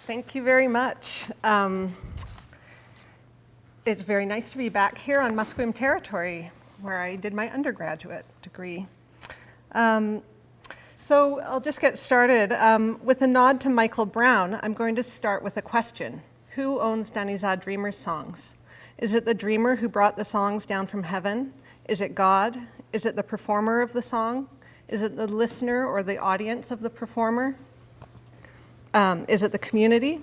Thank you very much. It's very nice to be back here on Musqueam territory, where I did my undergraduate degree. So I'll just get started. With a nod to Michael Brown, I'm going to start with a question. Who owns Dane-zaa dreamers' songs? Is it the dreamer who brought the songs down from heaven? Is it God? Is it the performer of the song? Is it the listener or the audience of the performer? Is it the community?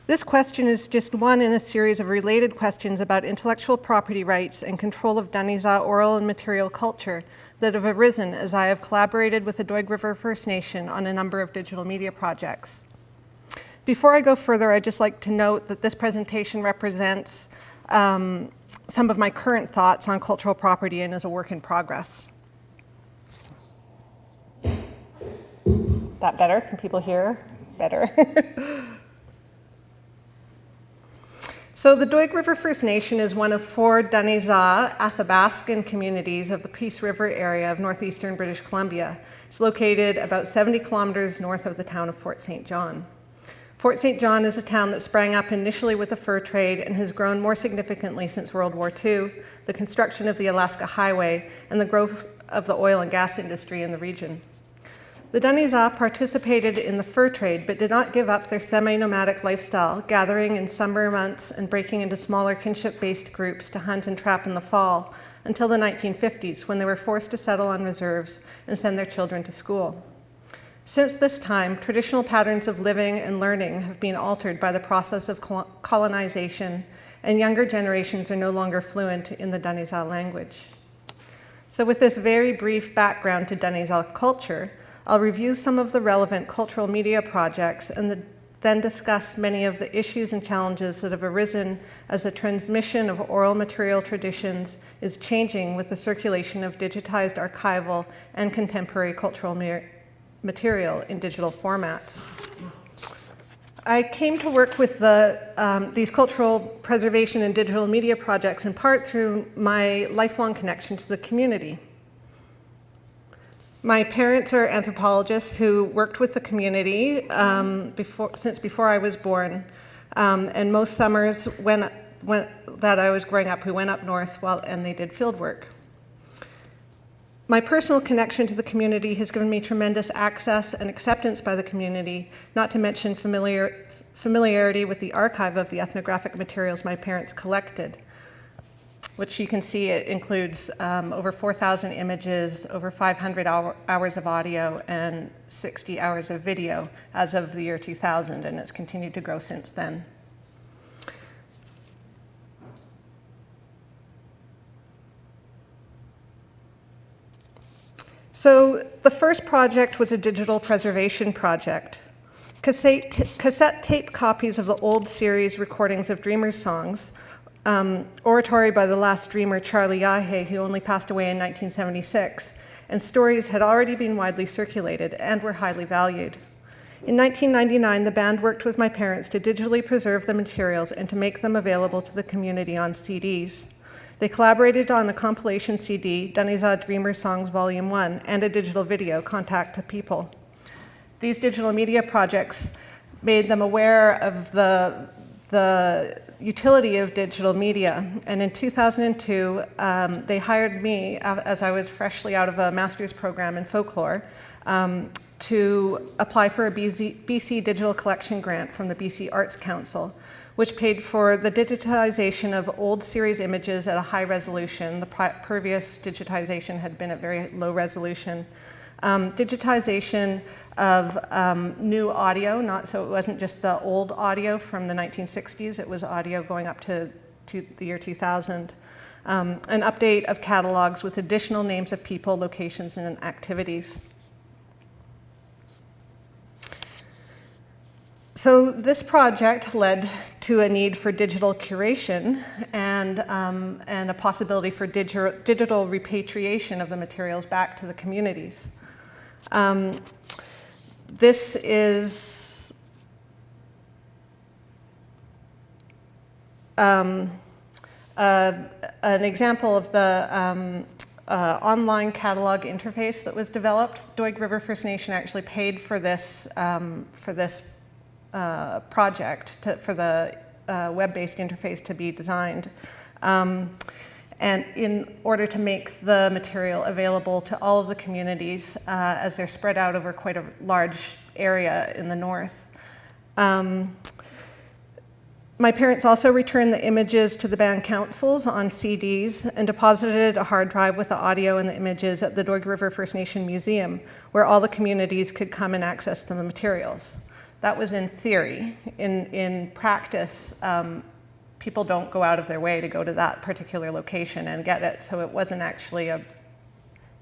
This question is just one in a series of related questions about intellectual property rights and control of Dane-zaa oral and material culture that have arisen as I have collaborated with the Doig River First Nation on a number of digital media projects. Before I go further, I'd just like to note that this presentation represents some of my current thoughts on cultural property and is a work in progress. That better? Can people hear better? So the Doig River First Nation is one of 4 Dane-zaa Athabascan communities of the Peace River area of northeastern British Columbia. It's located about 70 kilometers north of the town of Fort St. John. Fort St. John is a town that sprang up initially with the fur trade and has grown more significantly since World War II, the construction of the Alaska Highway, and the growth of the oil and gas industry in the region. The Dane-zaa participated in the fur trade, but did not give up their semi-nomadic lifestyle, gathering in summer months and breaking into smaller kinship-based groups to hunt and trap in the fall, until the 1950s, when they were forced to settle on reserves and send their children to school. Since this time, traditional patterns of living and learning have been altered by the process of colonization, and younger generations are no longer fluent in the Dane-zaa language. So with this very brief background to Dane-zaa culture, I'll review some of the relevant cultural media projects and then discuss many of the issues and challenges that have arisen as the transmission of oral material traditions is changing with the circulation of digitized archival and contemporary cultural material in digital formats. I came to work with these cultural preservation and digital media projects in part through my lifelong connection to the community. My parents are anthropologists who worked with the community since before I was born, and most summers that I was growing up, we went up north and they did field work. My personal connection to the community has given me tremendous access and acceptance by the community, not to mention familiarity with the archive of the ethnographic materials my parents collected, which you can see it includes over 4,000 images, over 500 hours of audio, and 60 hours of video as of the year 2000, and it's continued to grow since then. So the first project was a digital preservation project. Cassette tape copies of the old series recordings of Dreamers' songs, oratory by the last dreamer, Charlie Yahe, who only passed away in 1976, and stories had already been widely circulated and were highly valued. In 1999, the band worked with my parents to digitally preserve the materials and to make them available to the community on CDs. They collaborated on a compilation CD, Dane-zaa Dreamer Songs Volume 1, and a digital video, Contact the People. These digital media projects made them aware of the utility of digital media, and in 2002, they hired me, as I was freshly out of a master's program in folklore, to apply for a BC Digital Collection Grant from the BC Arts Council, which paid for the digitization of old series images at a high resolution. The previous digitization had been at very low resolution. Digitization of new audio, so it wasn't just the old audio from the 1960s, it was audio going up to the year 2000. An update of catalogs with additional names of people, locations, and activities. So this project led to a need for digital curation and a possibility for digital repatriation of the materials back to the communities. This is an example of the online catalog interface that was developed. Doig River First Nation actually paid for this project for the web-based interface to be designed. And in order to make the material available to all of the communities, as they're spread out over quite a large area in the north. My parents also returned the images to the band councils on CDs and deposited a hard drive with the audio and the images at the Doig River First Nation Museum, where all the communities could come and access the materials. That was in theory. In practice, people don't go out of their way to go to that particular location and get it, so it wasn't actually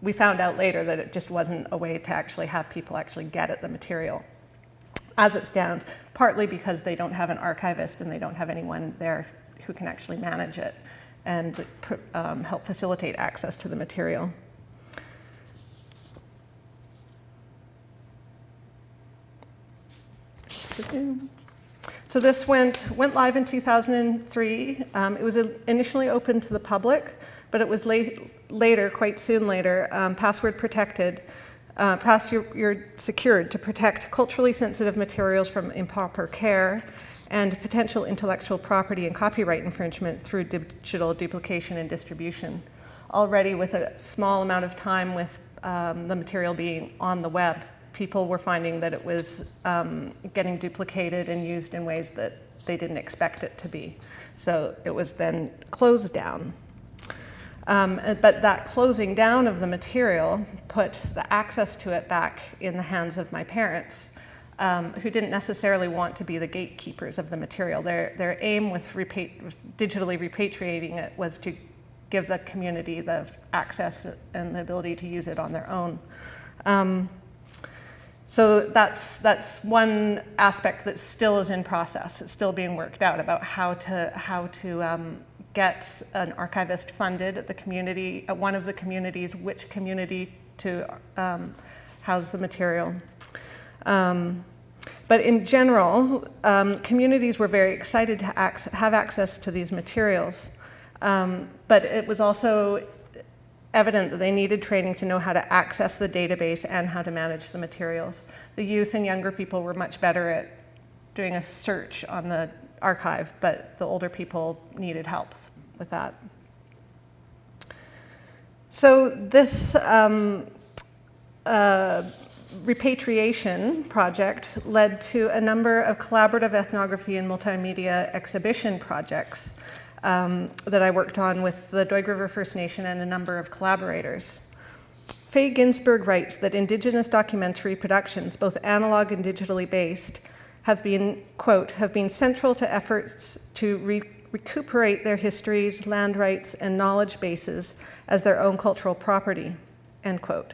we found out later that it just wasn't a way to actually have people actually get at the material as it stands, partly because they don't have an archivist and they don't have anyone there who can actually manage it and help facilitate access to the material. So this went live in 2003. It was initially open to the public, but it was later, quite soon later, password protected. You're secured to protect culturally sensitive materials from improper care and potential intellectual property and copyright infringement through digital duplication and distribution. Already with a small amount of time with the material being on the web, people were finding that it was getting duplicated and used in ways that they didn't expect it to be. So it was then closed down. But that closing down of the material put the access to it back in the hands of my parents, who didn't necessarily want to be the gatekeepers of the material. Their aim with digitally repatriating it was to give the community the access and the ability to use it on their own. So that's one aspect that still is in process. It's still being worked out about how to get an archivist funded at the community, at one of the communities, which community to house the material. But in general, communities were very excited to have access to these materials. But it was also evident that they needed training to know how to access the database and how to manage the materials. The youth and younger people were much better at doing a search on the archive, but the older people needed help with that. So this repatriation project led to a number of collaborative ethnography and multimedia exhibition projects that I worked on with the Doig River First Nation and a number of collaborators. Faye Ginsberg writes that Indigenous documentary productions, both analog and digitally based, have been, quote, have been central to efforts to recuperate their histories, land rights, and knowledge bases as their own cultural property, end quote.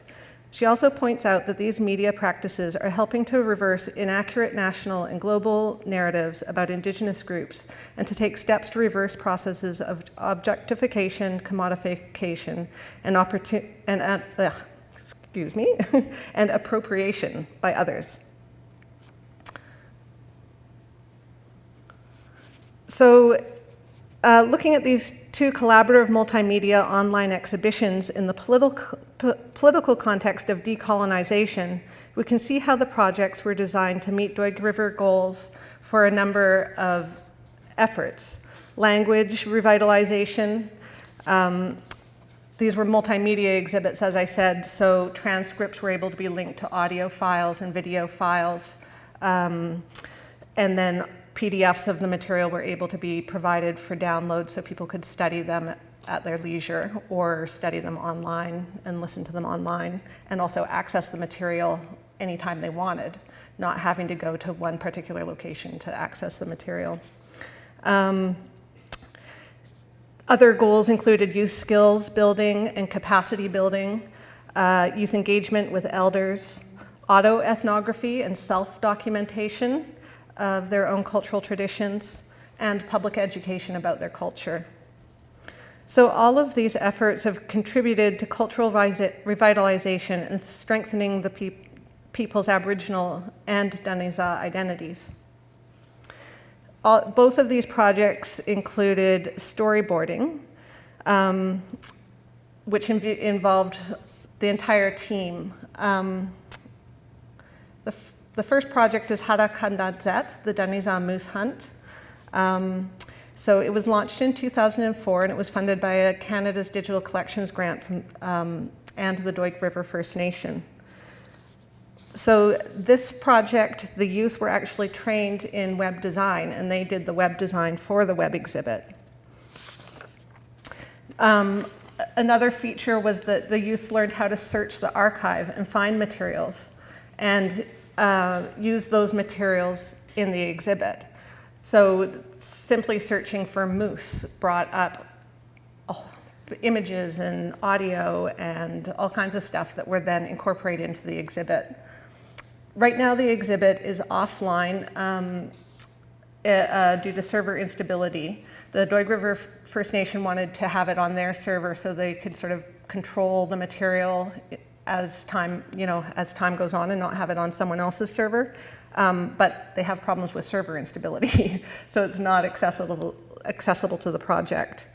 She also points out that these media practices are helping to reverse inaccurate national and global narratives about Indigenous groups and to take steps to reverse processes of objectification, commodification, and and appropriation by others. So, looking at these two collaborative multimedia online exhibitions in the political context of decolonization, we can see how the projects were designed to meet Doig River goals for a number of efforts. Language revitalization. These were multimedia exhibits, as I said, so transcripts were able to be linked to audio files and video files, and then PDFs of the material were able to be provided for download so people could study them at their leisure or study them online and listen to them online and also access the material anytime they wanted, not having to go to one particular location to access the material. Other goals included youth skills building and capacity building, youth engagement with elders, autoethnography and self-documentation of their own cultural traditions, and public education about their culture. So all of these efforts have contributed to cultural revitalization and strengthening the people's Aboriginal and Dane-zaa identities. Both of these projects included storyboarding, which involved the entire team. The first project is Hara Kandatzet, the Dane-zaa moose hunt. So it was launched in 2004, and it was funded by Canada's Digital Collections Grant from, and the Doig River First Nation. So this project, the youth were actually trained in web design, and they did the web design for the web exhibit. Another feature was that the youth learned how to search the archive and find materials, and use those materials in the exhibit. So simply searching for moose brought up images and audio and all kinds of stuff that were then incorporated into the exhibit. Right now the exhibit is offline due to server instability. The Doig River First Nation wanted to have it on their server so they could sort of control the material as time goes on and not have it on someone else's server. But they have problems with server instability, so it's not accessible to the project.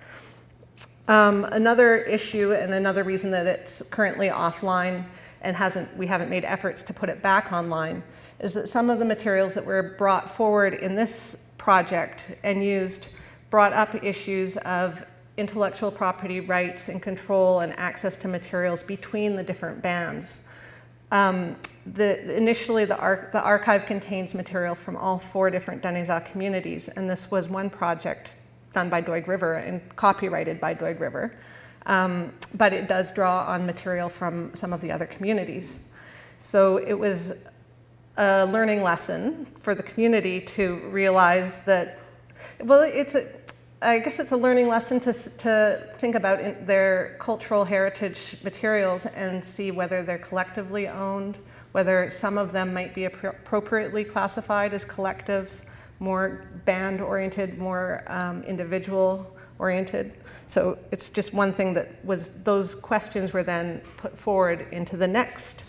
Another issue and another reason that it's currently offline and we haven't made efforts to put it back online is that some of the materials that were brought forward in this project and used brought up issues of intellectual property rights and control and access to materials between the different bands. Initially, the archive contains material from all 4 different Dane-zaa communities, and this was one project done by Doig River and copyrighted by Doig River. But it does draw on material from some of the other communities. So it was a learning lesson for the community to realize that, well, I guess it's a learning lesson to think about their cultural heritage materials and see whether they're collectively owned, whether some of them might be appropriately classified as collectives, more band-oriented, more individual-oriented. So it's just one thing that was, those questions were then put forward into the next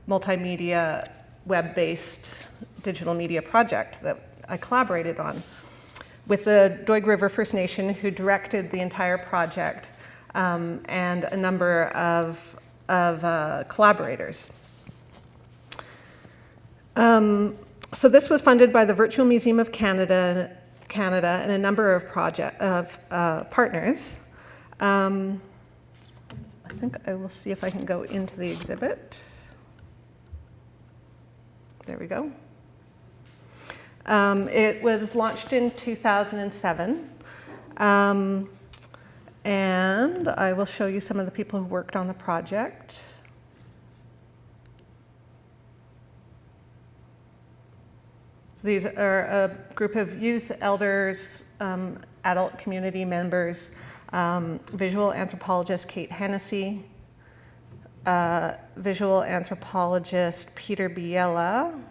multimedia, web-based digital media project that I collaborated on with the Doig River First Nation, who directed the entire project, and a number of collaborators. So this was funded by the Virtual Museum of Canada and a number of partners. I think I will see if I can go into the exhibit. There we go. It was launched in 2007, and I will show you some of the people who worked on the project. So these are a group of youth, elders, adult community members, visual anthropologist Kate Hennessy, visual anthropologist Peter Biella,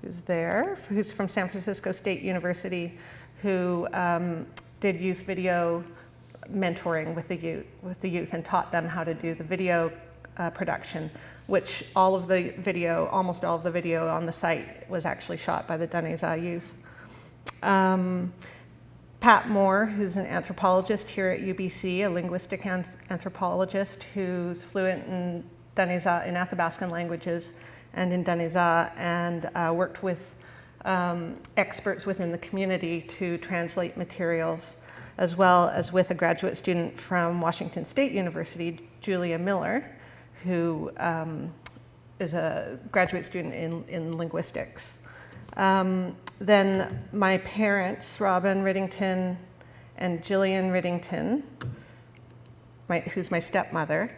who's there, who's from San Francisco State University, who did youth video mentoring with the youth and taught them how to do the video production, which almost all of the video on the site was actually shot by the Dane-zaa youth. Pat Moore, who's an anthropologist here at UBC, a linguistic anthropologist who's fluent in Dane-zaa, in Athabaskan languages and in Dane-zaa, and worked with experts within the community to translate materials, as well as with a graduate student from Washington State University, Julia Miller, who is a graduate student in linguistics. Then my parents, Robin Ridington and Jillian Ridington, who's my stepmother,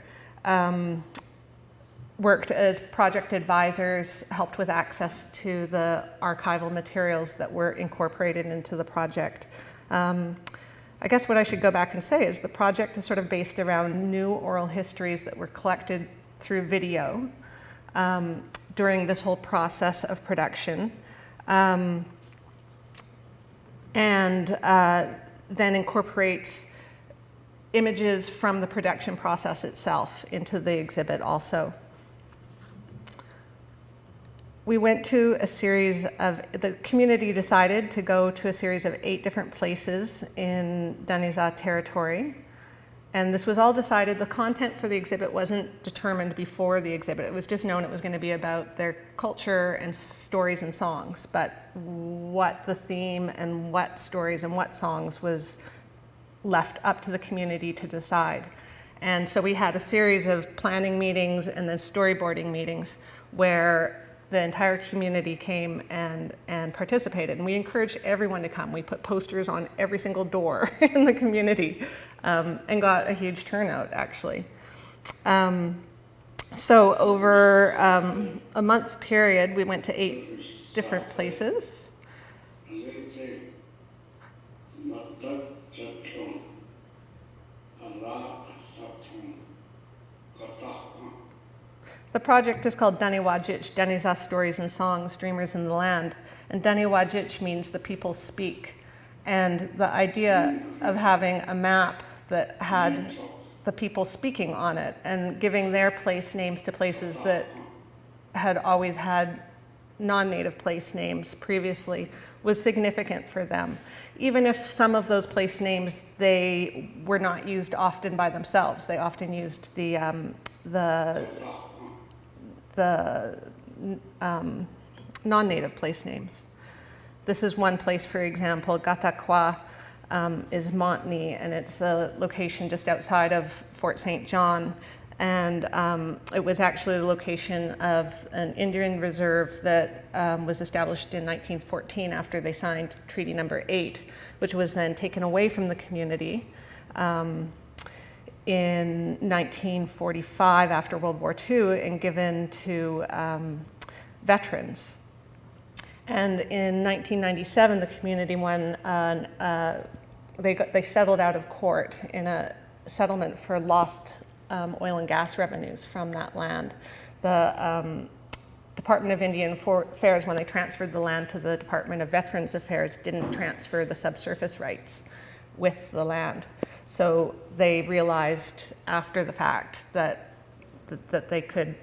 worked as project advisors, helped with access to the archival materials that were incorporated into the project. I guess what I should go back and say is the project is sort of based around new oral histories that were collected through video during this whole process of production, and then incorporates images from the production process itself into the exhibit also. We went to a series of, the community decided to go to a series of 8 different places in Dane-zaa territory And this was all decided. The content for the exhibit wasn't determined before the exhibit. It was just known it was going to be about their culture and stories and songs. But what the theme and what stories and what songs was left up to the community to decide. And so we had a series of planning meetings and then storyboarding meetings where the entire community came and participated. And we encouraged everyone to come. We put posters on every single door in the community and got a huge turnout, actually. So over a month period, we went to 8 different places. The project is called Danny Wajich, Dane-zaa Stories and Songs, Dreamers in the Land. And Danny Wajich means the people speak. And the idea of having a map that had the people speaking on it and giving their place names to places that had always had non-native place names previously was significant for them. Even if some of those place names, they were not used often by themselves. They often used the non-native place names. This is one place, for example, Gatakwa is Montney, and it's a location just outside of Fort St. John. And it was actually the location of an Indian reserve that was established in 1914 after they signed Treaty Number 8, which was then taken away from the community in 1945 after World War II and given to veterans. And in 1997, the community won, they settled out of court in a settlement for lost oil and gas revenues from that land. The Department of Indian Affairs, when they transferred the land to the Department of Veterans Affairs, didn't transfer the subsurface rights with the land. So they realized after the fact that they could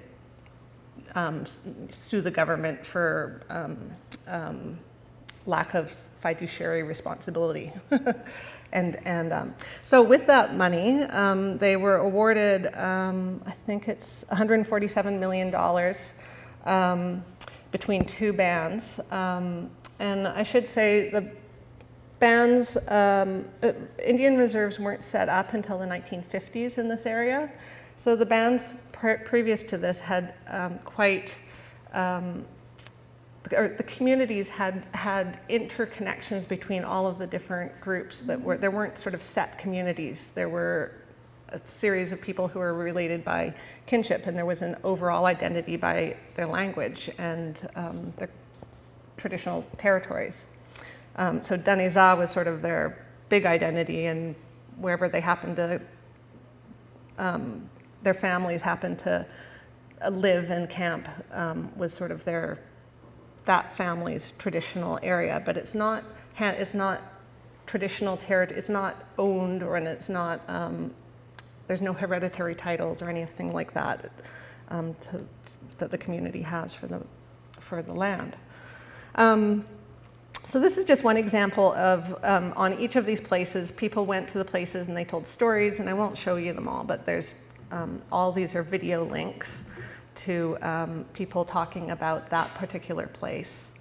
sue the government for lack of fiduciary responsibility. So with that money, they were awarded, I think it's $147 million between 2 bands. And I should say the bands, Indian reserves weren't set up until the 1950s in this area. So the bands previous to this had the communities had interconnections between all of the different groups there weren't sort of set communities. There were a series of people who were related by kinship, and there was an overall identity by their language and their traditional territories. So Dane-zaa was sort of their big identity, and wherever they happened to, their families happened to live and camp was sort of that family's traditional area. But it's not traditional territory. It's not owned, and it's not. There's no hereditary titles or anything like that that the community has for the land. So this is just one example of, on each of these places, people went to the places and they told stories, and I won't show you them all, but there's, all these are video links to people talking about that particular place.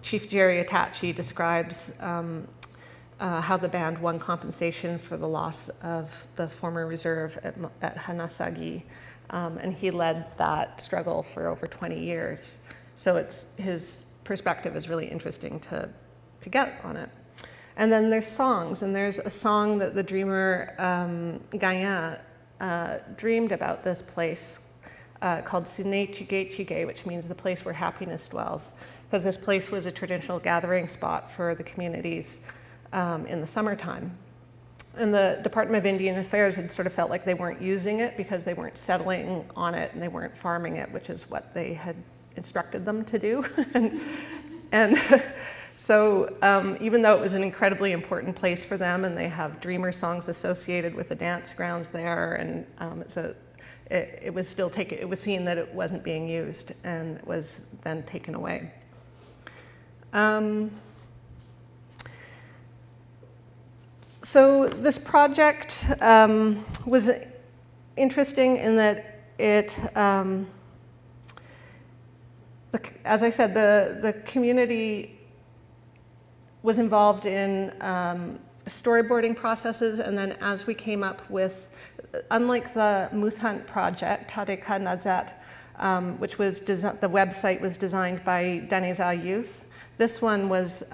Chief Jerry Atachi describes how the band won compensation for the loss of the former reserve at Hanasagi, and he led that struggle for over 20 years. So his perspective is really interesting to get on it. And then there's songs, and there's a song that the dreamer Gaïen dreamed about this place called Sine Chige Chige, which means the place where happiness dwells, because this place was a traditional gathering spot for the communities in the summertime. And the Department of Indian Affairs had sort of felt like they weren't using it because they weren't settling on it and they weren't farming it, which is what they had instructed them to do. and so even though it was an incredibly important place for them, and they have dreamer songs associated with the dance grounds there, and it was still taken, it was seen that it wasn't being used, and it was then taken away. So this project was interesting in that it, as I said, the community was involved in storyboarding processes, and then as we came up with, unlike the moose hunt project, Tareka Nazat, which was the website was designed by Dane-zaa youth. This one was,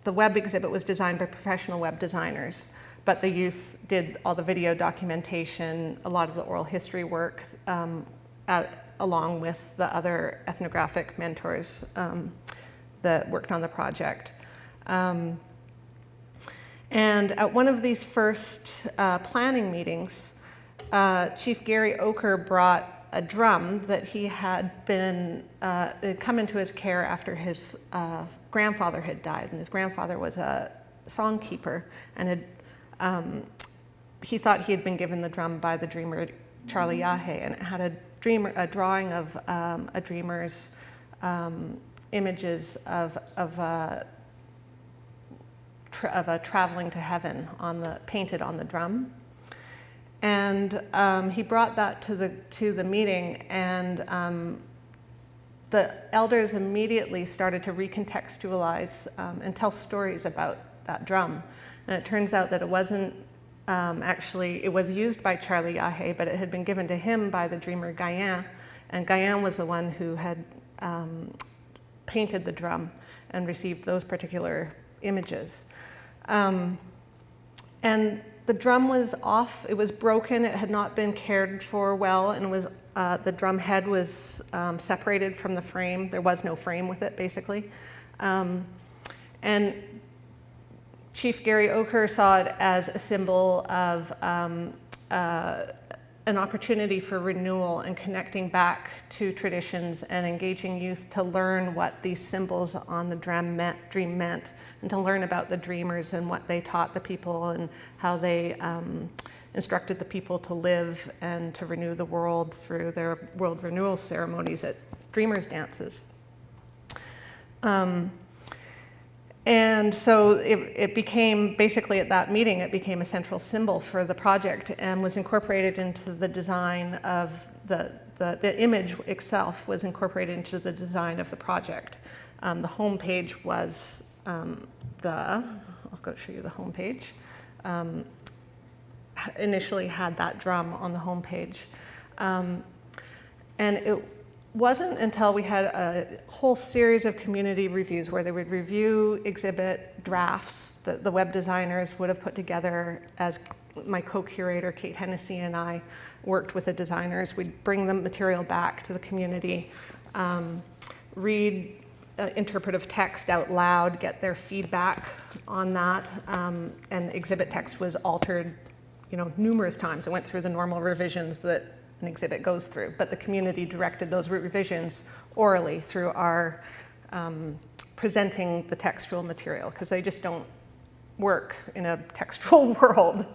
the web exhibit was designed by professional web designers, but the youth did all the video documentation, a lot of the oral history work, along with the other ethnographic mentors that worked on the project. And at one of these first planning meetings, Chief Gary Oker brought a drum that he had been, had come into his care after his grandfather had died, and his grandfather was a songkeeper, and had, he thought he had been given the drum by the dreamer Charlie Yahe, and it had a drawing of a dreamer's images of a traveling to heaven painted on the drum. And he brought that to the meeting, and the elders immediately started to recontextualize and tell stories about that drum. And it turns out that it wasn't actually, it was used by Charlie Yahe, but it had been given to him by the dreamer Gayan, and Gayan was the one who had painted the drum and received those particular images. And the drum was off, it was broken, it had not been cared for well, and it was, the drum head was separated from the frame. There was no frame with it, basically. And Chief Gary Oker saw it as a symbol of an opportunity for renewal and connecting back to traditions and engaging youth to learn what these symbols on the dream meant, and to learn about the dreamers and what they taught the people and how they instructed the people to live and to renew the world through their world renewal ceremonies at dreamers' dances. And so it became, basically at that meeting, it became a central symbol for the project and was incorporated into the design of the image itself was incorporated into the design of the project. The home page was I'll go show you the home page. Initially had that drum on the home page. And it wasn't until we had a whole series of community reviews where they would review exhibit drafts that the web designers would have put together, as my co-curator Kate Hennessy and I worked with the designers. We'd bring the material back to the community, read interpretive text out loud, get their feedback on that, and exhibit text was altered, numerous times. It went through the normal revisions that an exhibit goes through, but the community directed those revisions orally through our presenting the textual material, because they just don't work in a textual world.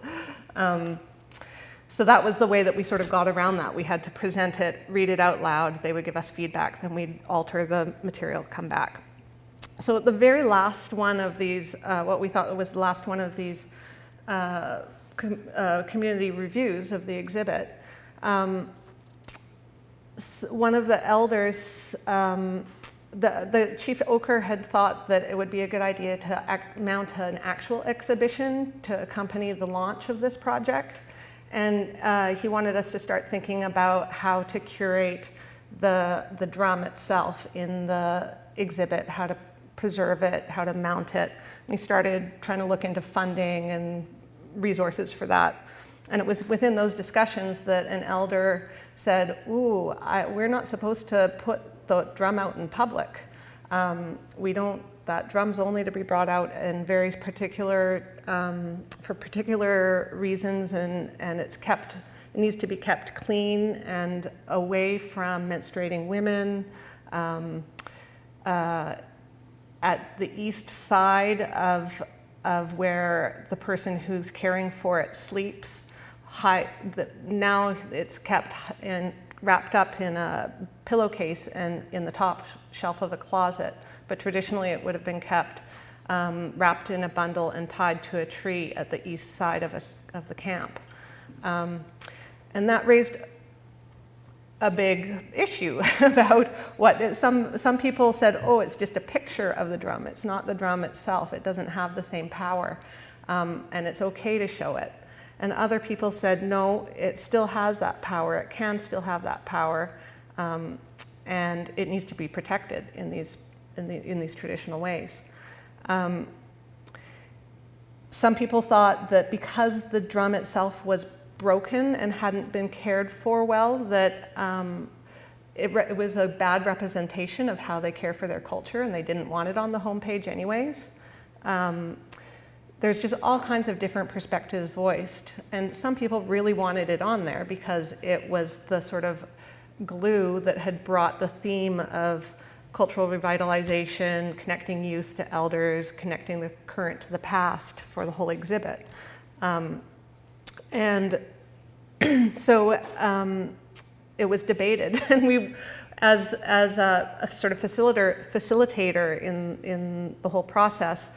So that was the way that we sort of got around that. We had to present it, read it out loud, they would give us feedback, then we'd alter the material, come back. So at the very last one of these, what we thought was the last one of these community reviews of the exhibit, one of the elders, the Chief Oker had thought that it would be a good idea to mount an actual exhibition to accompany the launch of this project. And he wanted us to start thinking about how to curate the drum itself in the exhibit, how to preserve it, how to mount it. We started trying to look into funding and resources for that. And it was within those discussions that an elder said, ooh, we're not supposed to put the drum out in public. That drum's only to be brought out in very particular, for particular reasons, and it needs to be kept clean and away from menstruating women. At the east side of where the person who's caring for it sleeps, now it's kept wrapped up in a pillowcase and in the top shelf of a closet. But traditionally it would have been kept wrapped in a bundle and tied to a tree at the east side of the camp. And that raised a big issue about what some people said, oh, it's just a picture of the drum. It's not the drum itself. It doesn't have the same power, and it's okay to show it. And other people said, no, it still has that power. It can still have that power, and it needs to be protected in these traditional ways. Some people thought that because the drum itself was broken and hadn't been cared for well, that it was a bad representation of how they care for their culture, and they didn't want it on the homepage anyways. There's just all kinds of different perspectives voiced, and some people really wanted it on there because it was the sort of glue that had brought the theme of cultural revitalization, connecting youth to elders, connecting the current to the past for the whole exhibit. And so it was debated, and we, as a sort of facilitator in the whole process,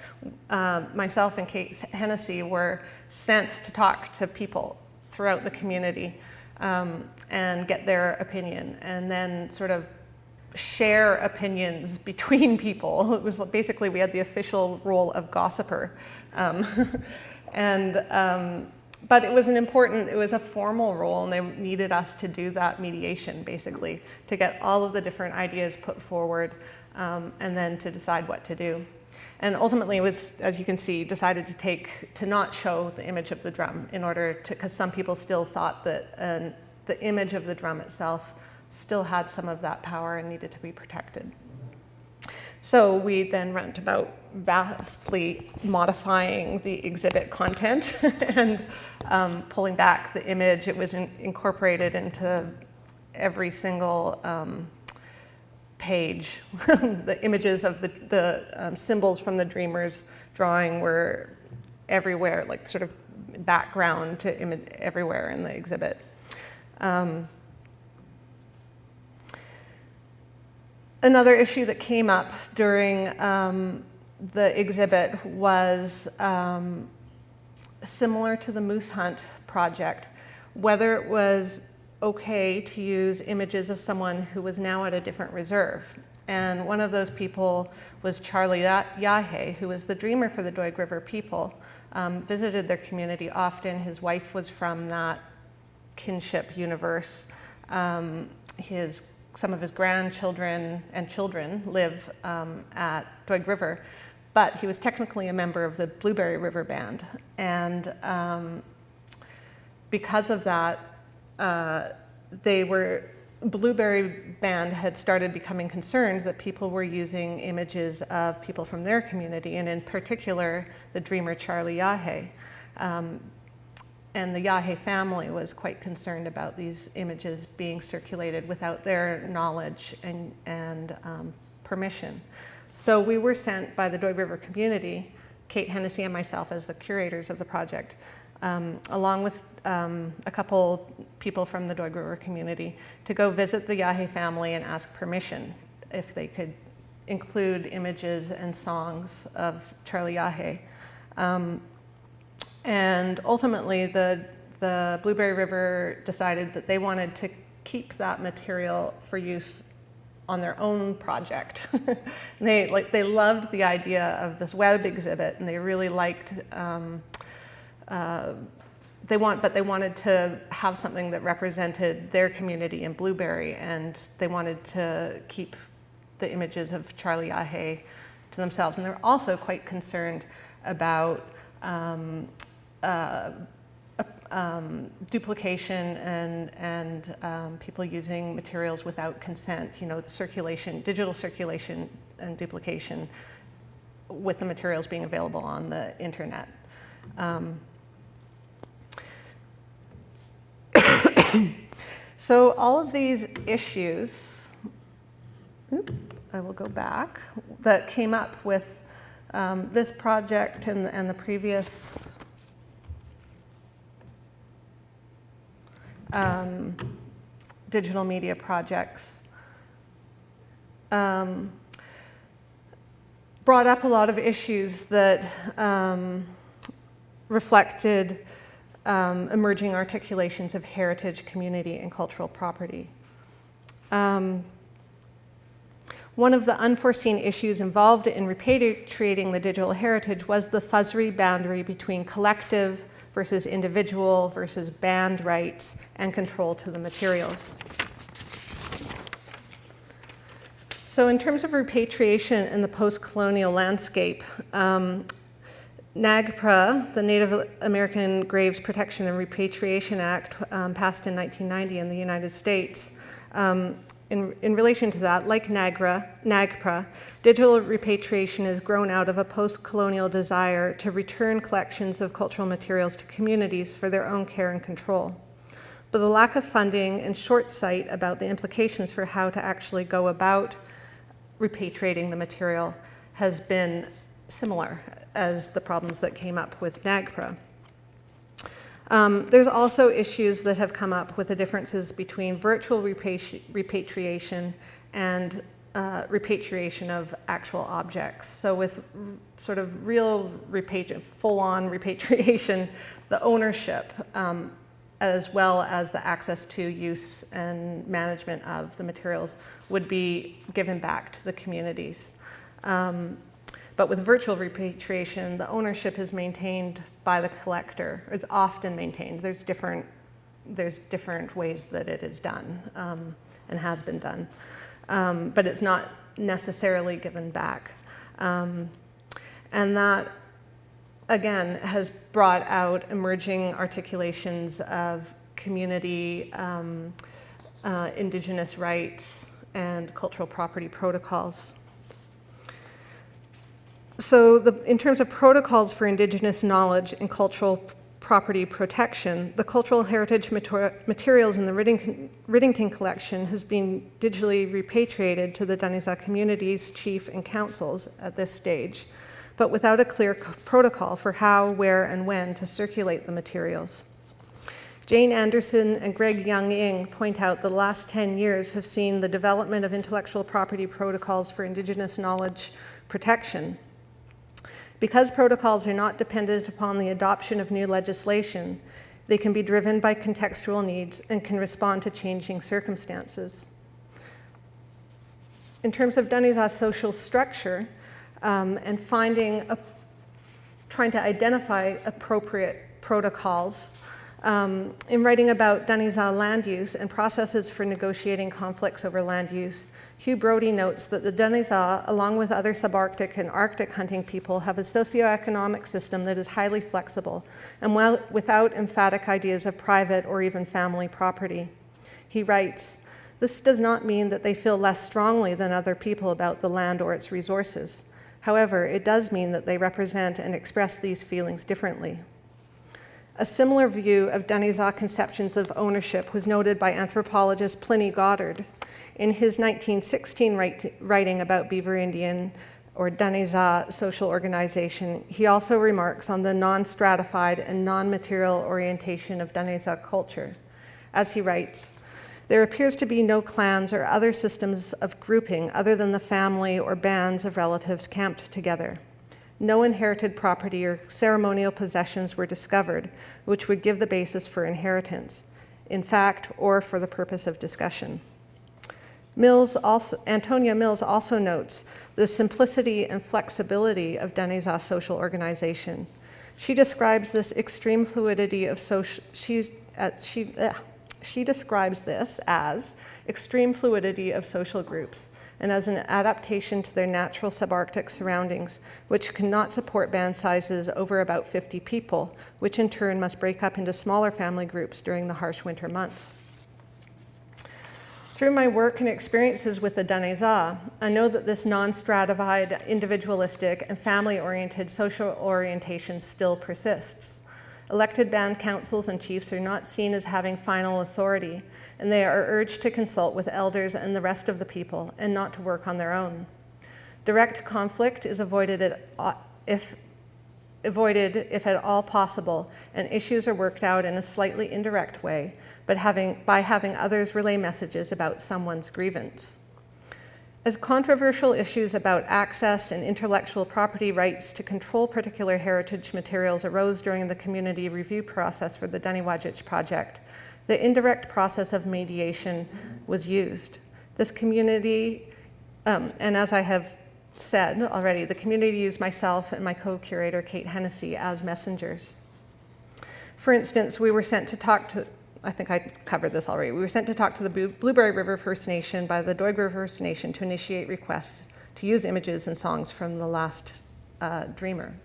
myself and Kate Hennessy were sent to talk to people throughout the community and get their opinion, and then sort of share opinions between people. It was basically, we had the official role of gossiper. But it was it was a formal role, and they needed us to do that mediation, basically, to get all of the different ideas put forward, and then to decide what to do. And ultimately, it was, as you can see, decided to not show the image of the drum in order to, because some people still thought that the image of the drum itself still had some of that power and needed to be protected. So we then went about vastly modifying the exhibit content and pulling back the image. It was incorporated into every single page. The images of the symbols from the Dreamers drawing were everywhere, like sort of background to image everywhere in the exhibit. Another issue that came up during the exhibit was similar to the moose hunt project, whether it was okay to use images of someone who was now at a different reserve. And one of those people was Charlie Yahe, who was the dreamer for the Doig River people, visited their community often. His wife was from that kinship universe. Some of his grandchildren and children live at Doig River, but he was technically a member of the Blueberry River Band. And because of that, Blueberry Band had started becoming concerned that people were using images of people from their community, and in particular, the dreamer Charlie Yahe. And the Yahe family was quite concerned about these images being circulated without their knowledge and permission. So we were sent by the Doig River community, Kate Hennessy and myself as the curators of the project, along with a couple people from the Doig River community, to go visit the Yahe family and ask permission if they could include images and songs of Charlie Yahe. And ultimately, the Blueberry River decided that they wanted to keep that material for use on their own project. They loved the idea of this web exhibit, and they really liked. But they wanted to have something that represented their community in Blueberry, and they wanted to keep the images of Charlie Yahe to themselves. And they're also quite concerned about duplication and people using materials without consent, the circulation, digital circulation and duplication with the materials being available on the internet. So all of these issues, I will go back, that came up with this project and the previous digital media projects brought up a lot of issues that reflected emerging articulations of heritage, community, and cultural property. One of the unforeseen issues involved in repatriating the digital heritage was the fuzzy boundary between collective versus individual versus band rights and control to the materials. So in terms of repatriation in the post-colonial landscape, NAGPRA, the Native American Graves Protection and Repatriation Act, passed in 1990 in the United States. In relation to that, like NAGPRA, digital repatriation has grown out of a post-colonial desire to return collections of cultural materials to communities for their own care and control. But the lack of funding and short sight about the implications for how to actually go about repatriating the material has been similar as the problems that came up with NAGPRA. There's also issues that have come up with the differences between virtual repatriation and repatriation of actual objects. So with sort of real full-on repatriation, the ownership, as well as the access to use and management of the materials would be given back to the communities. But with virtual repatriation, the ownership is maintained by the collector. It's often maintained. There's different ways that it is done and has been done, but it's not necessarily given back. And that, again, has brought out emerging articulations of community, Indigenous rights, and cultural property protocols. So in terms of protocols for Indigenous knowledge and cultural property protection, the cultural heritage materials in the Ridington collection has been digitally repatriated to the Dane-zaa communities, chief, and councils at this stage, but without a clear protocol for how, where, and when to circulate the materials. Jane Anderson and Greg Young-Ing point out the last 10 years have seen the development of intellectual property protocols for Indigenous knowledge protection. Because protocols are not dependent upon the adoption of new legislation, they can be driven by contextual needs and can respond to changing circumstances. In terms of Dane-zaa social structure and trying to identify appropriate protocols, in writing about Dane-zaa land use and processes for negotiating conflicts over land use, Hugh Brody notes that the Dane-zaa, along with other subarctic and Arctic hunting people, have a socioeconomic system that is highly flexible and without emphatic ideas of private or even family property. He writes, "This does not mean that they feel less strongly than other people about the land or its resources. However, it does mean that they represent and express these feelings differently." A similar view of Dane-zaa conceptions of ownership was noted by anthropologist Pliny Goddard. In his 1916 writing about Beaver Indian or Dane-zaa social organization, he also remarks on the non-stratified and non-material orientation of Dane-zaa culture. As he writes, "There appears to be no clans or other systems of grouping other than the family or bands of relatives camped together. No inherited property or ceremonial possessions were discovered, which would give the basis for inheritance, in fact, or for the purpose of discussion." Antonia Mills also notes the simplicity and flexibility of Dane-zaa social organization. She describes this extreme fluidity of social. She describes this as extreme fluidity of social groups and as an adaptation to their natural subarctic surroundings, which cannot support band sizes over about 50 people, which in turn must break up into smaller family groups during the harsh winter months. Through my work and experiences with the Dane-zaa, I know that this non-stratified, individualistic, and family-oriented social orientation still persists. Elected band councils and chiefs are not seen as having final authority, and they are urged to consult with elders and the rest of the people and not to work on their own. Direct conflict is avoided if at all possible, and issues are worked out in a slightly indirect way, but by having others relay messages about someone's grievance. As controversial issues about access and intellectual property rights to control particular heritage materials arose during the community review process for the Dane-Wajich project, the indirect process of mediation was used. This community, and as I have said already, the community used myself and my co-curator, Kate Hennessy, as messengers. For instance, we were sent to talk to, I think I covered this already, we were sent to talk to the Blueberry River First Nation by the Doig River First Nation to initiate requests to use images and songs from The Last Dreamer.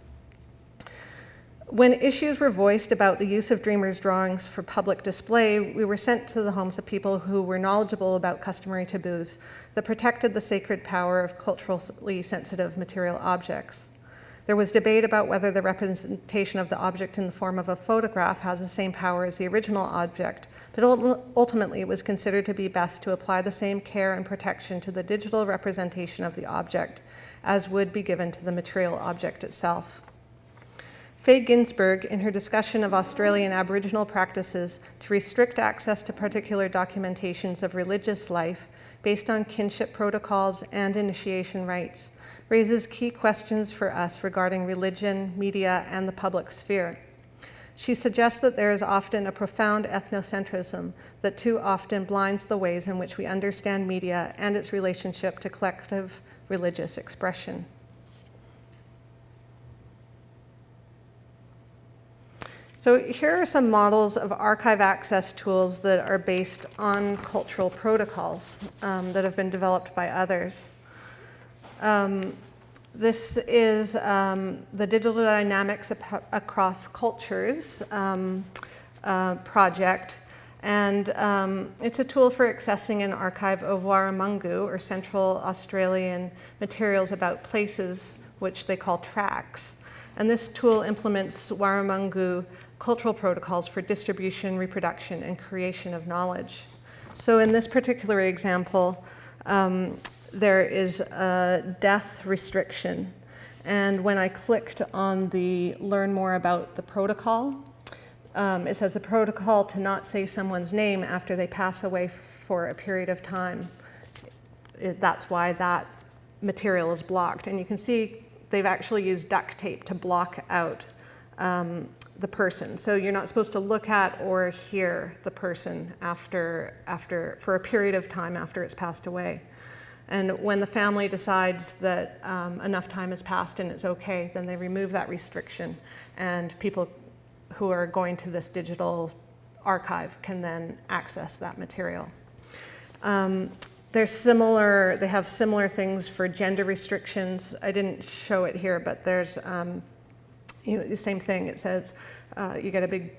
When issues were voiced about the use of Dreamer's drawings for public display, we were sent to the homes of people who were knowledgeable about customary taboos that protected the sacred power of culturally sensitive material objects. There was debate about whether the representation of the object in the form of a photograph has the same power as the original object, but ultimately it was considered to be best to apply the same care and protection to the digital representation of the object as would be given to the material object itself. Faye Ginsberg, in her discussion of Australian Aboriginal practices to restrict access to particular documentations of religious life based on kinship protocols and initiation rites, raises key questions for us regarding religion, media, and the public sphere. She suggests that there is often a profound ethnocentrism that too often blinds the ways in which we understand media and its relationship to collective religious expression. So here are some models of archive access tools that are based on cultural protocols that have been developed by others. This is the Digital Dynamics Across Cultures project, and it's a tool for accessing an archive of Warramungu, or Central Australian materials about places, which they call tracks. And this tool implements Warramungu cultural protocols for distribution, reproduction, and creation of knowledge. So in this particular example, there is a death restriction. And when I clicked on the learn more about the protocol, it says the protocol to not say someone's name after they pass away for a period of time. That's why that material is blocked. And you can see they've actually used duct tape to block out the person. So you're not supposed to look at or hear the person for a period of time after it's passed away. And when the family decides that enough time has passed and it's okay, then they remove that restriction, and people who are going to this digital archive can then access that material. They have similar things for gender restrictions. I didn't show it here, but there's the same thing. It says you get a big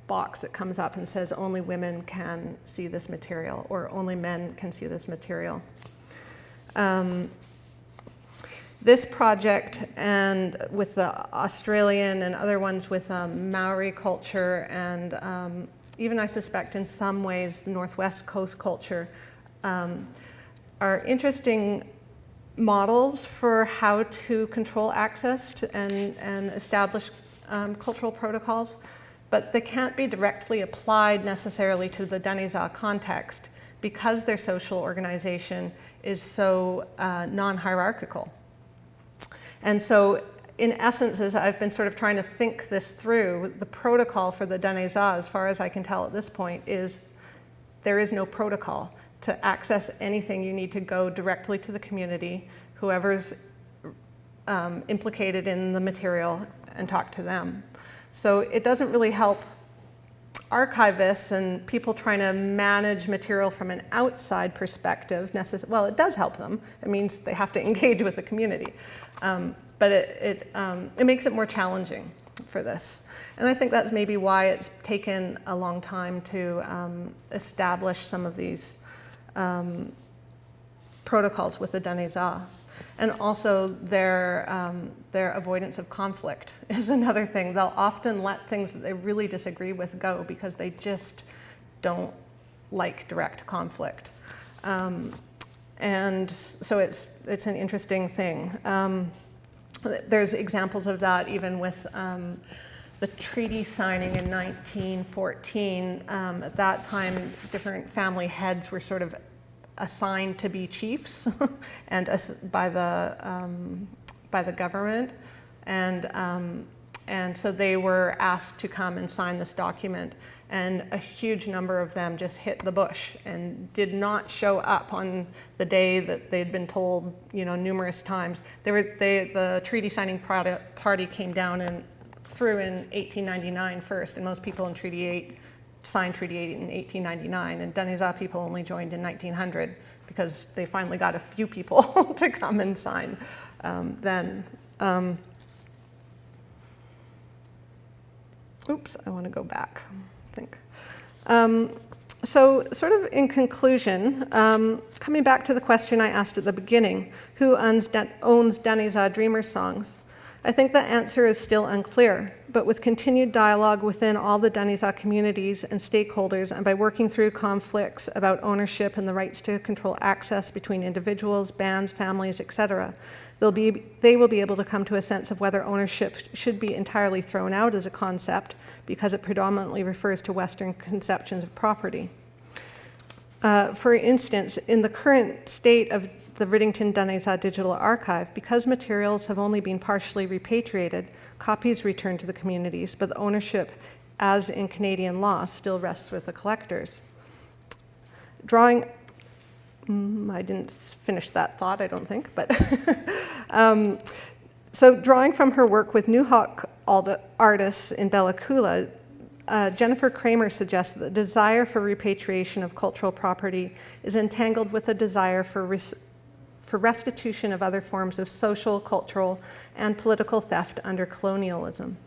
box that comes up and says only women can see this material, or only men can see this material. This project, and with the Australian and other ones with Maori culture, and even I suspect in some ways the Northwest Coast culture, are interesting models for how to control access to and establish cultural protocols, but they can't be directly applied necessarily to the Dane-zaa context because their social organization is so non-hierarchical. And so in essence, as I've been sort of trying to think this through, the protocol for the Dane-zaa, as far as I can tell at this point, is there is no protocol. To access anything, you need to go directly to the community, whoever's implicated in the material, and talk to them. So it doesn't really help archivists and people trying to manage material from an outside perspective. Well, it does help them. It means they have to engage with the community. But it makes it more challenging for this. And I think that's maybe why it's taken a long time to establish some of these protocols with the Dane-zaa. And also their avoidance of conflict is another thing. They'll often let things that they really disagree with go because they just don't like direct conflict. And so it's an interesting thing. There's examples of that even with the treaty signing in 1914. At that time, different family heads were sort of assigned to be chiefs and by the government, and so they were asked to come and sign this document, and a huge number of them just hit the bush and did not show up on the day that they'd been told, numerous times. The treaty signing party came down and through in 1899 first, and most people in Treaty 8 signed Treaty 8 in 1899, and Dane-zaa people only joined in 1900 because they finally got a few people to come and sign then. Oops, I want to go back, I think. So sort of in conclusion, coming back to the question I asked at the beginning, who owns Dane-zaa Dreamer songs? I think the answer is still unclear, but with continued dialogue within all the Dane-zaa communities and stakeholders, and by working through conflicts about ownership and the rights to control access between individuals, bands, families, etc., they will be able to come to a sense of whether ownership should be entirely thrown out as a concept because it predominantly refers to Western conceptions of property. For instance, in the current state of the Ridington Dane-zaa Digital Archive, because materials have only been partially repatriated, copies return to the communities, but the ownership, as in Canadian law, still rests with the collectors. I didn't finish that thought, I don't think, but so drawing from her work with Nuhawk artists in Bella Coola, Jennifer Kramer suggests that the desire for repatriation of cultural property is entangled with a desire for restitution of other forms of social, cultural, and political theft under colonialism.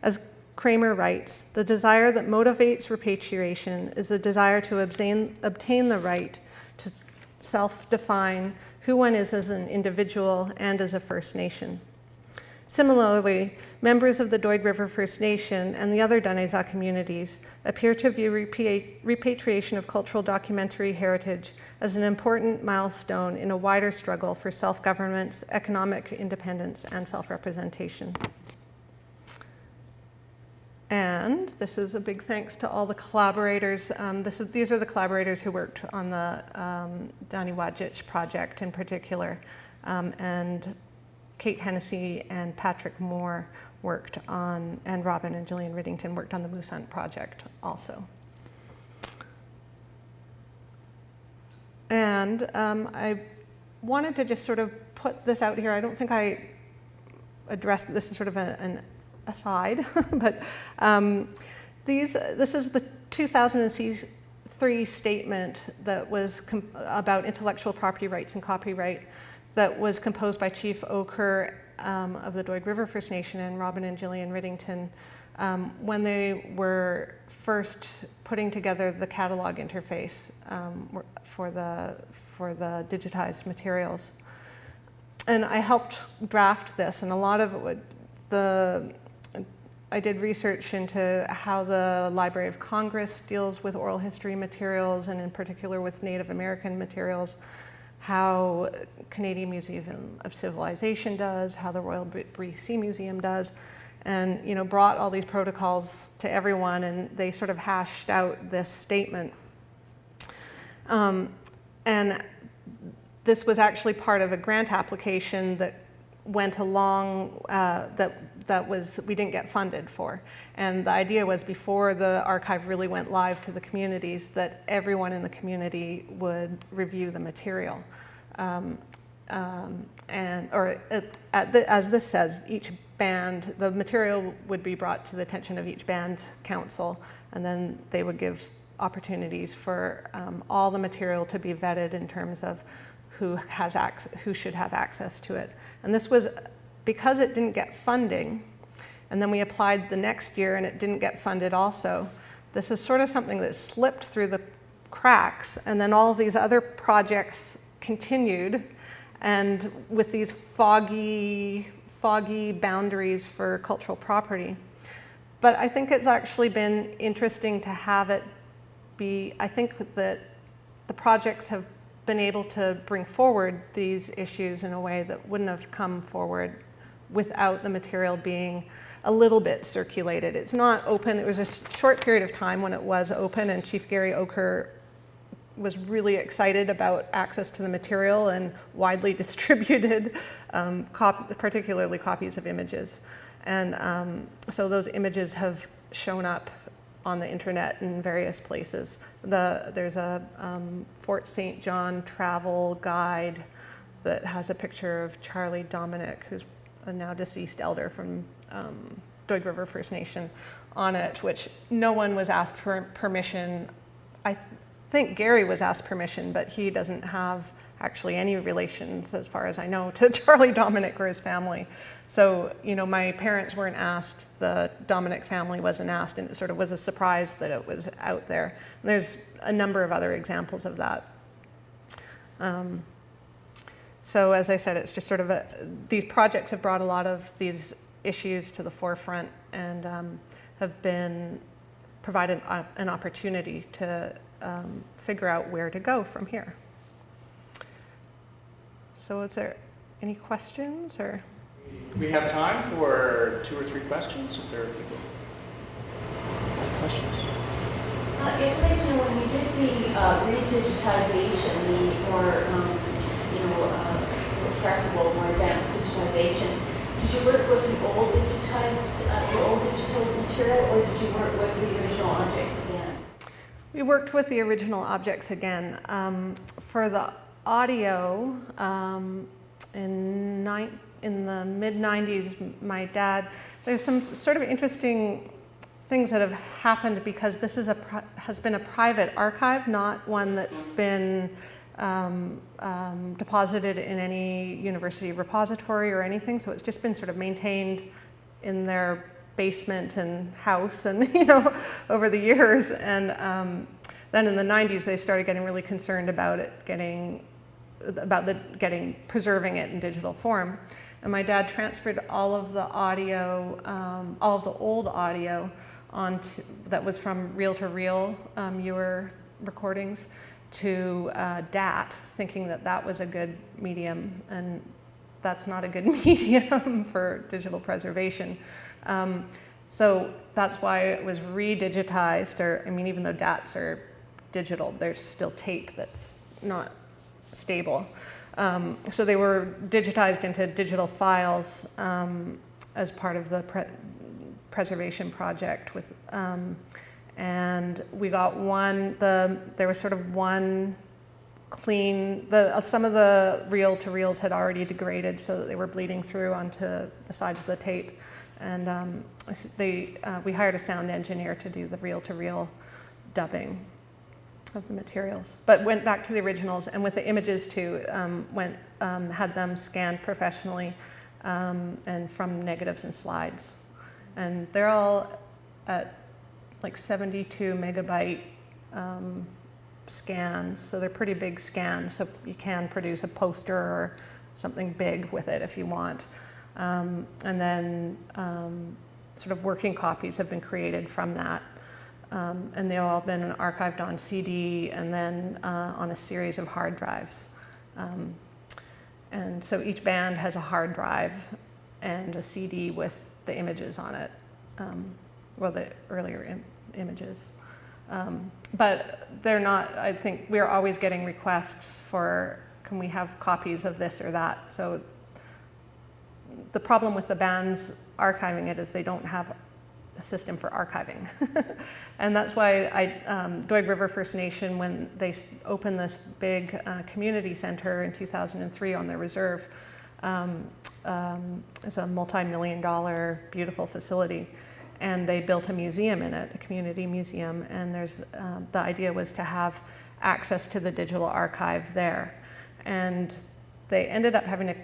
As Kramer writes, the desire that motivates repatriation is the desire to obtain the right to self-define who one is as an individual and as a First Nation. Similarly, members of the Doig River First Nation and the other Dane-zaa communities appear to view repatriation of cultural documentary heritage as an important milestone in a wider struggle for self-governance, economic independence, and self-representation. And this is a big thanks to all the collaborators. These are the collaborators who worked on the Danny Wajich project in particular, and Kate Hennessy and Patrick Moore worked on, and Robin and Gillian Ridington worked on the Moose Hunt project also. And I wanted to just sort of put this out here. I don't think I addressed, this is sort of an aside, but this is the 2003 statement that was about intellectual property rights and copyright that was composed by Chief Oker of the Doig River First Nation and Robin and Gillian Ridington when they were first putting together the catalog interface for the digitized materials. And I helped draft this, and a lot of it I did research into how the Library of Congress deals with oral history materials, and in particular with Native American materials, how Canadian Museum of Civilization does, how the Royal BC Museum does, and brought all these protocols to everyone, and they sort of hashed out this statement. And this was actually part of a grant application that went along we didn't get funded for. And the idea was, before the archive really went live to the communities, that everyone in the community would review the material. As this says, each band, the material would be brought to the attention of each band council, and then they would give opportunities for all the material to be vetted in terms of who should have access to it. And this was because it didn't get funding, and then we applied the next year and it didn't get funded also. This is sort of something that slipped through the cracks, and then all of these other projects continued, and with these foggy boundaries for cultural property. But I think it's actually been interesting to have it be, I think that the projects have been able to bring forward these issues in a way that wouldn't have come forward without the material being a little bit circulated. It's not open. It was a short period of time when it was open, and Chief Gary Oker was really excited about access to the material and widely distributed, particularly copies of images. And so those images have shown up on the internet in various places. There's a Fort St. John travel guide that has a picture of Charlie Dominic, who's a now deceased elder from Doig River First Nation, on it, which no one was asked for permission. I think Gary was asked permission, but he doesn't have actually any relations, as far as I know, to Charlie Dominic or his family. So, you know, my parents weren't asked, the Dominic family wasn't asked, and it sort of was a surprise that it was out there. And there's a number of other examples of that. So as I said, it's just sort of these projects have brought a lot of these issues to the forefront and have been provided an opportunity to figure out where to go from here. So is there any questions or? We have time for 2 or 3 questions if there are people. Questions? Yes, I'd like to know, when you did the redigitization, the more, preferable, more advanced digitization, did you work with the old digital material, or did you work with the original objects again? We worked with the original objects again. For the audio, in the mid-90s, my dad, there's some sort of interesting things that have happened because this is has been a private archive, not one that's been deposited in any university repository or anything. So it's just been sort of maintained in their basement and house and, you know, over the years. And then in the 90s, they started getting really concerned about it preserving it in digital form. And my dad transferred all of the audio, all of the old audio that was from reel-to-reel viewer recordings to DAT, thinking that that was a good medium, and that's not a good medium for digital preservation. So that's why it was re-digitized, even though DATs are digital, there's still tape that's not stable. So they were digitized into digital files as part of the preservation project with, and we got there was sort of one clean, some of the reel-to-reels had already degraded so that they were bleeding through onto the sides of the tape. And we hired a sound engineer to do the reel-to-reel dubbing of the materials, but went back to the originals, and with the images too, had them scanned professionally and from negatives and slides. And they're all at like 72 megabyte scans, so they're pretty big scans, so you can produce a poster or something big with it if you want. And then sort of working copies have been created from that. And they've all been archived on CD and then on a series of hard drives. And so each band has a hard drive and a CD with the images on it, well, the earlier images. But they're not, I think we're always getting requests for, can we have copies of this or that? So the problem with the bands archiving it is they don't have a system for archiving. And that's why Doig River First Nation, when they opened this big community center in 2003 on their reserve, it's a multi-million-dollar beautiful facility, and they built a museum in it, a community museum, and there's the idea was to have access to the digital archive there. And they ended up having to,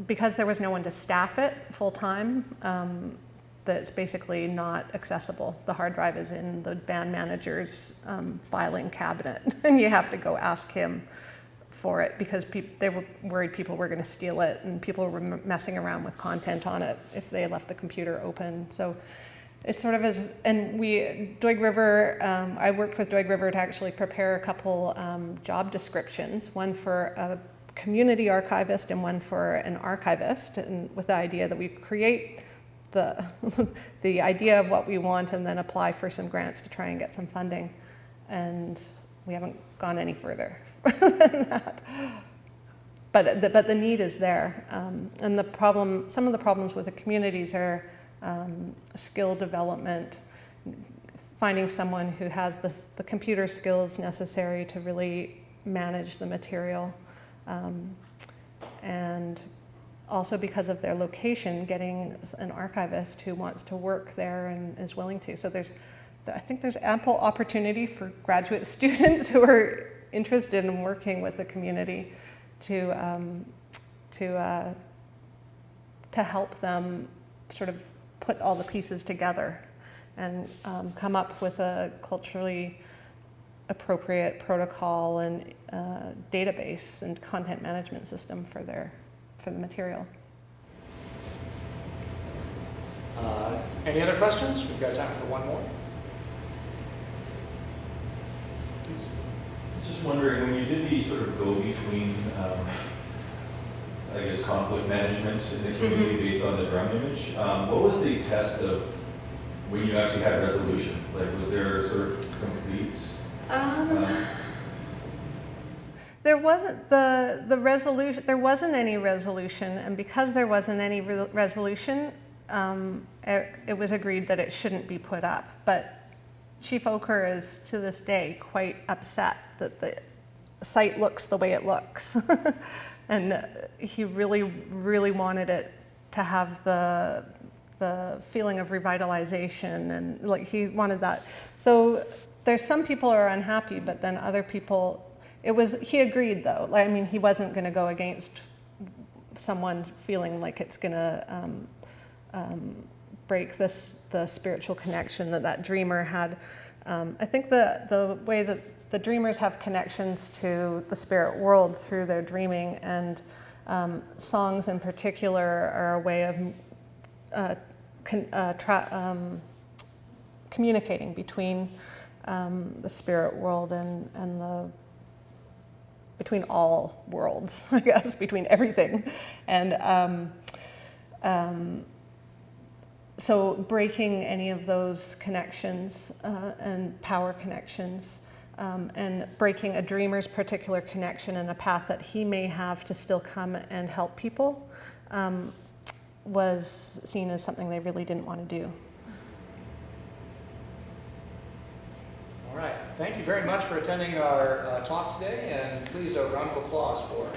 because there was no one to staff it full-time, that's basically not accessible. The hard drive is in the band manager's filing cabinet, and you have to go ask him for it because they were worried people were going to steal it, and people were messing around with content on it if they left the computer open. So it's sort of and Doig River, I worked with Doig River to actually prepare a couple job descriptions, one for a community archivist and one for an archivist, and with the idea that we create the idea of what we want and then apply for some grants to try and get some funding. And we haven't gone any further than that. But the need is there, and some of the problems with the communities are skill development, finding someone who has the computer skills necessary to really manage the material, and also because of their location, getting an archivist who wants to work there and is willing to. So I think there's ample opportunity for graduate students who are interested in working with the community to help them sort of put all the pieces together and come up with a culturally appropriate protocol and database and content management system for the material. Any other questions? We've got time for one more. Please. I was just wondering, when you did the sort of go-between, I guess, conflict management in the community based on the drum image, what was the test of when you actually had resolution? Like, was there sort of complete? There wasn't the resolution. There wasn't any resolution, and because there wasn't any resolution, it was agreed that it shouldn't be put up. But Chief Oker is to this day quite upset that the site looks the way it looks, and he really, really wanted it to have the feeling of revitalization, and like he wanted that. So there's some people who are unhappy, but then other people. He agreed though. Like, I mean, he wasn't going to go against someone feeling like it's going to break the spiritual connection that dreamer had. I think the way that the dreamers have connections to the spirit world through their dreaming, and songs in particular are a way of communicating between the spirit world and between all worlds, I guess, between everything. And so breaking any of those connections and power connections, and breaking a dreamer's particular connection and a path that he may have to still come and help people was seen as something they really didn't want to do. All right. Thank you very much for attending our talk today, and please a round of applause for